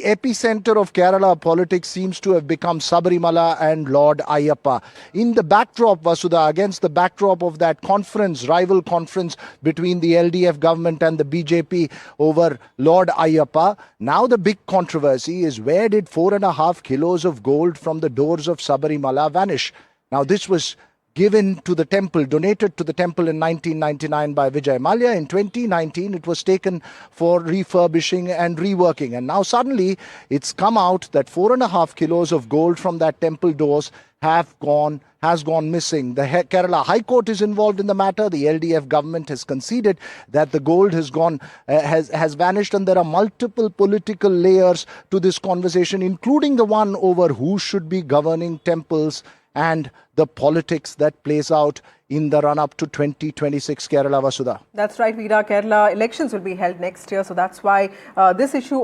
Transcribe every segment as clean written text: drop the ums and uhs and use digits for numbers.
the epicenter of Kerala politics seems to have become Sabarimala and Lord Ayyappa. In the backdrop, Vasudha, against the backdrop of that conference, rival conference between the LDF government and the BJP over Lord Ayyappa, now the big controversy is, where did 4.5 kilos of gold from the doors of Sabarimala vanish? Now, this was given to the temple, donated to the temple in 1999 by Vijay Mallya. In 2019, it was taken for refurbishing and reworking. And now suddenly it's come out that 4.5 kilos of gold from that temple doors has gone missing. The Kerala High Court is involved in the matter. The LDF government has conceded that the gold has has vanished, and there are multiple political layers to this conversation, including the one over who should be governing temples and the politics that plays out in the run-up to 2026 Kerala, Vasudha. That's right, Veera. Kerala elections will be held next year, so that's why this issue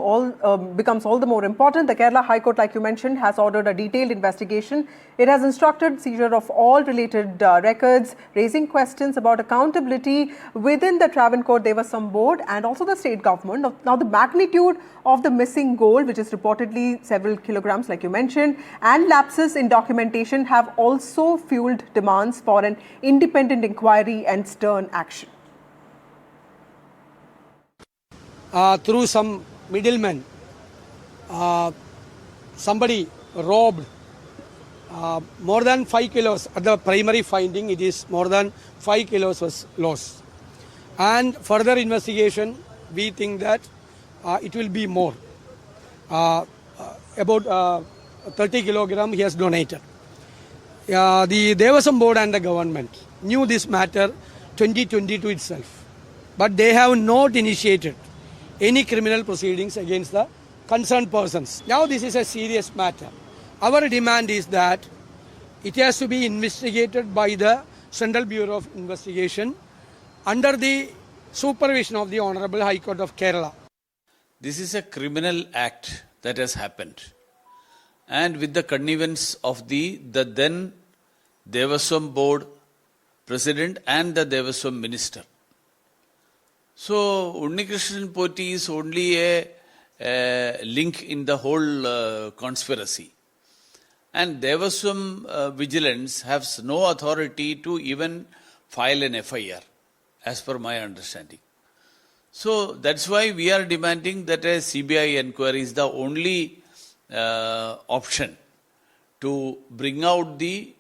becomes all the more important. The Kerala High Court, like you mentioned, has ordered a detailed investigation. It has instructed seizure of all related records, raising questions about accountability within the Travancore Devasam Board and also the state government. Now, the magnitude of the missing gold, which is reportedly several kilograms, like you mentioned, and lapses in documentation have also fueled demands for an independent inquiry and stern action. Through some middlemen, somebody robbed more than 5 kilos. At the primary finding, it is more than 5 kilos was lost. And further investigation, we think that it will be more. About 30 kilogram he has donated. The Devasam Board and the government knew this matter 2022 itself, but they have not initiated any criminal proceedings against the concerned persons. Now this is a serious matter. Our demand is that it has to be investigated by the Central Bureau of Investigation under the supervision of the Honorable High Court of Kerala. This is a criminal act that has happened, and with the connivance of the then Devasam Board President and the Devasam Minister. So Unnikrishnan Poti is only a link in the whole conspiracy. And Devasam Vigilance has no authority to even file an FIR, as per my understanding. So that's why we are demanding that a CBI inquiry is the only option to bring out the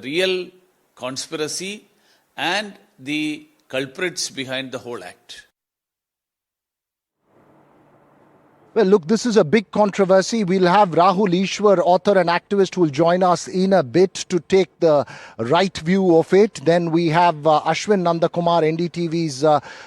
real conspiracy and the culprits behind the whole act. Well, look, this is a big controversy. We'll have Rahul Ishwar, author and activist, who will join us in a bit to take the right view of it. Then we have Ashwin Nandakumar, NDTV's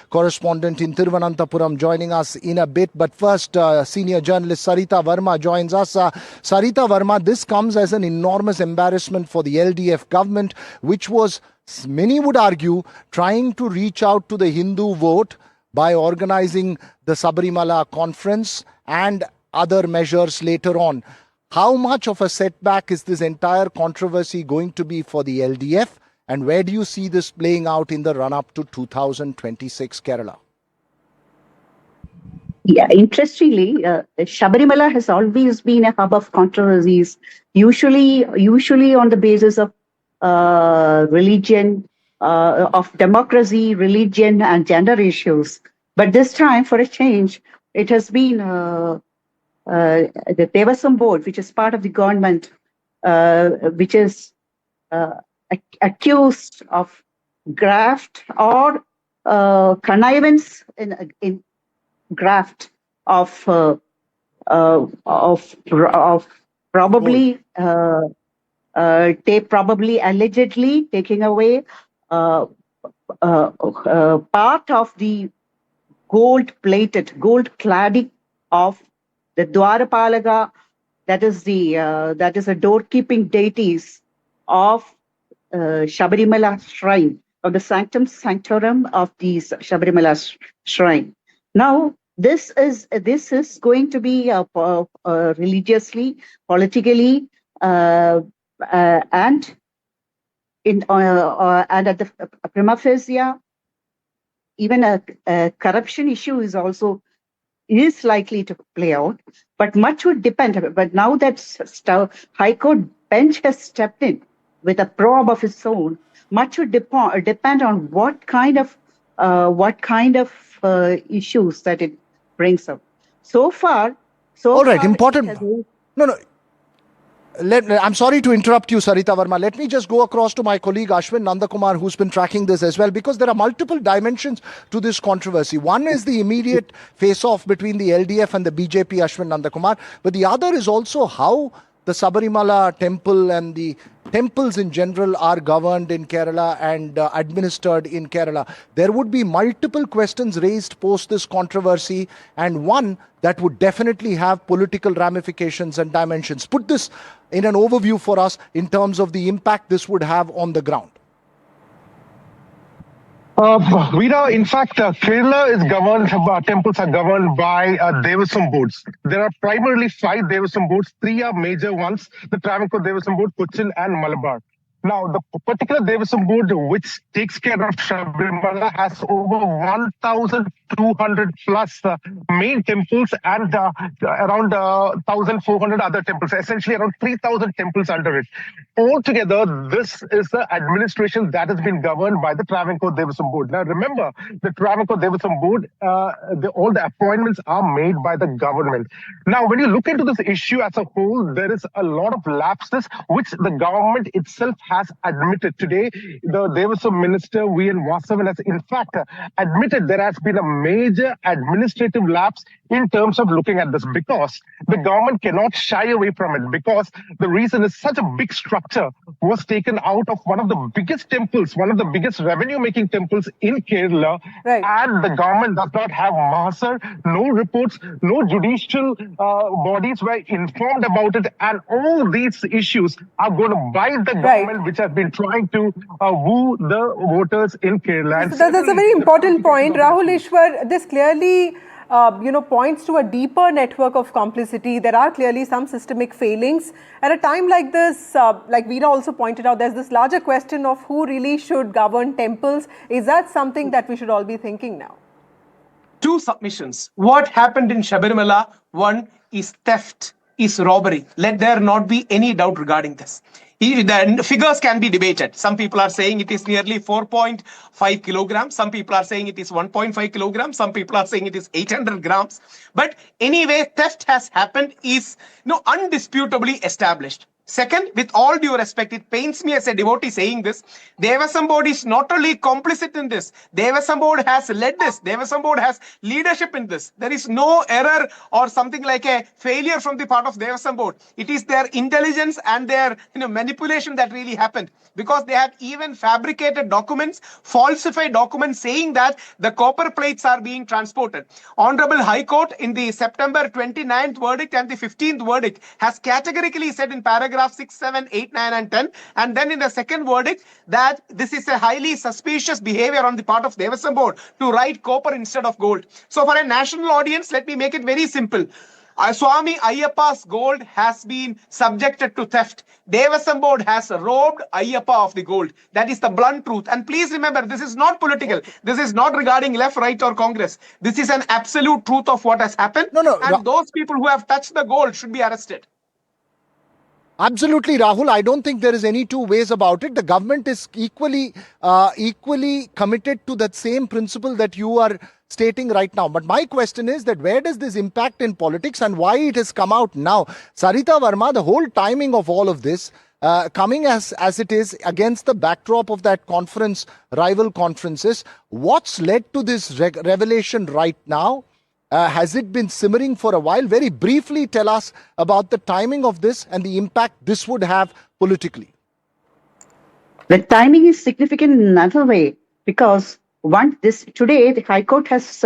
correspondent in Thiruvananthapuram, joining us in a bit. But first, senior journalist Sarita Verma joins us. Sarita Verma, this comes as an enormous embarrassment for the LDF government, which was, many would argue, trying to reach out to the Hindu vote by organizing the Sabarimala conference and other measures later on. How much of a setback is this entire controversy going to be for the LDF, and where do you see this playing out in the run-up to 2026 Kerala? Yeah, interestingly, Sabarimala has always been a hub of controversies, usually on the basis of religion, of democracy, religion, and gender issues. But this time, for a change, it has been the Devasam Board, which is part of the government, which is accused of graft or connivance in graft of probably allegedly taking away part of the gold cladding of the Dwarapalaga, that is the doorkeeping deities of Sabarimala shrine, of the sanctum sanctorum of the Sabarimala shrine. Now, this is going to be religiously, politically, and at the prima facie, even a corruption issue is also is likely to play out, but much would depend. But now that High Court bench has stepped in with a probe of its own, much would depend on what kind of issues that it brings up. So far, All right, it important. has. No. I'm sorry to interrupt you, Sarita Verma. Let me just go across to my colleague Ashwin Nandakumar, who's been tracking this as well, because there are multiple dimensions to this controversy. One is the immediate face-off between the LDF and the BJP, Ashwin Nandakumar, but the other is also how the Sabarimala temple and the temples in general are governed in Kerala and administered in Kerala. There would be multiple questions raised post this controversy, and one that would definitely have political ramifications and dimensions. Put this in an overview for us in terms of the impact this would have on the ground. Veera, in fact, Kerala is governed, temples are governed by Devasam boards. There are primarily 5 Devasam boards. 3 are major ones, the Travancore Devasam board, Cochin and Malabar. Now, the particular Devasam board which takes care of Sabarimala has over 1,200 plus main temples and around 1,400 other temples, essentially around 3,000 temples under it. Altogether, this is the administration that has been governed by the Travancore Devasam board. Now, remember, the Travancore Devasam board, all the appointments are made by the government. Now, when you look into this issue as a whole, there is a lot of lapses which the government itself has admitted. Today, the Devasam Minister, V.N. Vasavan, has in fact admitted there has been a major administrative lapse in terms of looking at this, because the government cannot shy away from it, because the reason is such a big structure was taken out of one of the biggest temples, one of the biggest revenue-making temples in Kerala, right. And the government does not have Mahasar, no reports, no judicial bodies were informed about it, and all these issues are going to bite the government, which has been trying to woo the voters in Kerala. So that's a very important point, Rahul Ishwar. This clearly points to a deeper network of complicity. There are clearly some systemic failings. At a time like this, like Veera also pointed out, there's this larger question of who really should govern temples. Is that something that we should all be thinking now? 2 submissions. What happened in Sabarimala? One is theft, is robbery. Let there not be any doubt regarding this. The figures can be debated. Some people are saying it is nearly 4.5 kilograms. Some people are saying it is 1.5 kilograms. Some people are saying it is 800 grams. But anyway, theft has happened, is undisputably established. Second, with all due respect, it pains me as a devotee saying this, Devasam board is not only complicit in this, Devasam board has led this, Devasam board has leadership in this. There is no error or something like a failure from the part of Devasam board. It is their intelligence and their manipulation that really happened, because they have even fabricated documents, falsified documents saying that the copper plates are being transported. Honorable High Court in the September 29th verdict and the 15th verdict has categorically said in paragraph 6, 7, 8, 9 and 10, and then in the second verdict that this is a highly suspicious behavior on the part of Devasam board to write copper instead of gold. So for a national audience, let me make it very simple. Swami Ayyappa's gold has been subjected to theft. Devasam board has robbed Ayyappa of the gold. That is the blunt truth. And please remember, this is not political. This is not regarding left, right or Congress. This is an absolute truth of what has happened. And those people who have touched the gold should be arrested. Absolutely, Rahul. I don't think there is any 2 ways about it. The government is equally committed to that same principle that you are stating right now. But my question is that where does this impact in politics and why it has come out now? Sarita Verma, the whole timing of all of this, coming as it is against the backdrop of that conference, rival conferences, what's led to this revelation right now? Has it been simmering for a while? Very briefly, tell us about the timing of this and the impact this would have politically. The timing is significant in another way, because today the High Court has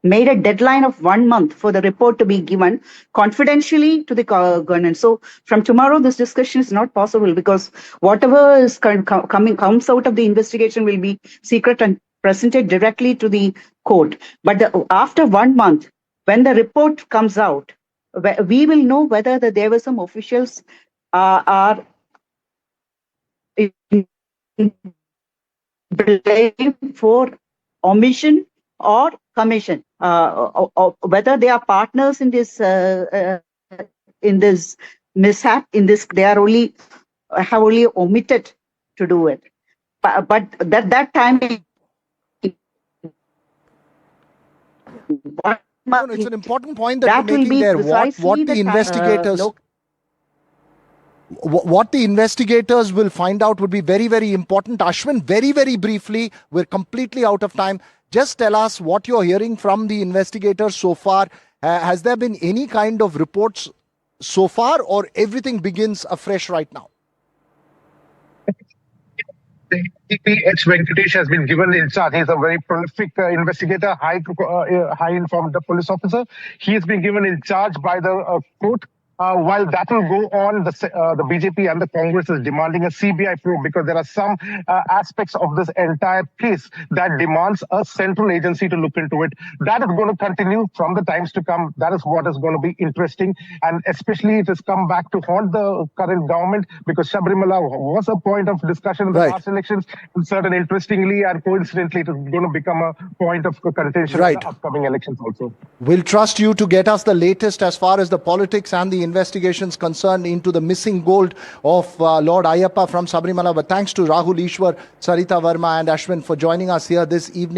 made a deadline of 1 month for the report to be given confidentially to the government. So from tomorrow, this discussion is not possible, because whatever is comes out of the investigation will be secret and presented directly to the court. But after 1 month, when the report comes out, we will know whether there were some officials are blamed for omission or commission. whether they are partners in this mishap, in this, they are only have only omitted to do it. But that time, No, it's an important point that you're that will making be there. precisely What the investigators what the investigators will find out would be very, very important. Ashwin, very, very briefly, we're completely out of time. Just tell us what you're hearing from the investigators so far. Has there been any kind of reports so far, or everything begins afresh right now? The DPH Venkatesh has been given in charge. He's a very prolific investigator, high informed police officer. He has been given in charge by the court. While that will go on, the BJP and the Congress is demanding a CBI probe because there are some aspects of this entire case that demands a central agency to look into it. That is going to continue from the times to come. That is what is going to be interesting. And especially it has come back to haunt the current government because Sabarimala was a point of discussion in the last elections. And certainly, interestingly and coincidentally, it is going to become a point of contention in the upcoming elections also. We'll trust you to get us the latest as far as the politics and the investigations concerned into the missing gold of Lord Ayyappa from Sabarimala. But thanks to Rahul Ishwar, Sarita Verma and Ashwin for joining us here this evening.